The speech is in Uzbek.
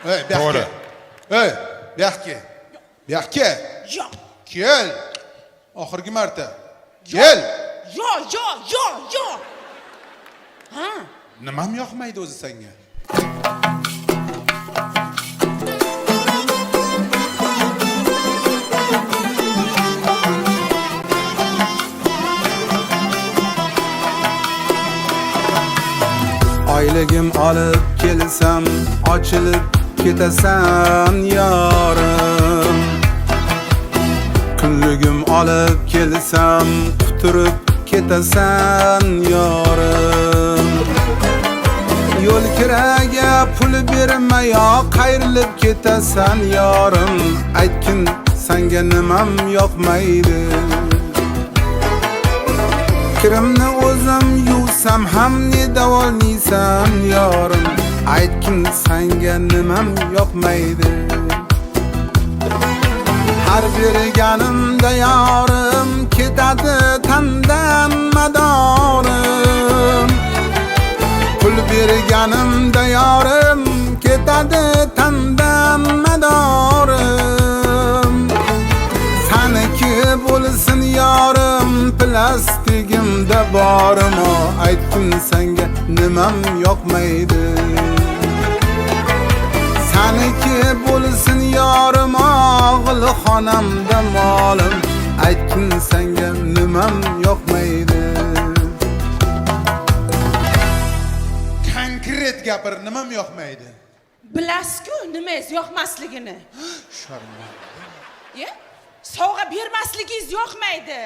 To'g'ri. Bu yoqqa. Yo'q. Kel. Oxirgi marta. Kel. Yo'q. Ha? Nimam yoqmaydi o'zi senga? Oyligim olib kelsam, ochilib ketasan yorim. Kunligim olib kelsam, quturib ketasan yorim. Yo'l kiraga pul bermayoq qayrilib ketasan yorim. Aytgin senga nimam yoqmaydi? Kirimni o'zim yuvsam ham ne davolaysan yorim. Aytgin senga nimam yoqmaydi? Har berganimda yorim ketadi tandan madorim. Pul berganimda yorim ketadi tandan madorim. Saniki bo'lsin yorim plastigimda borimo. Aytgin senga nimam yoqmaydi? Saniki bo'lsin yorim og'il xonamda molim. Aytgin senga nimam yoqmaydi? Konkret gapir, nimam yoqmaydi? Bilasku nimangiz yoqmasligini. Sharma. Sovg'a bermasligingiz yoqmaydi.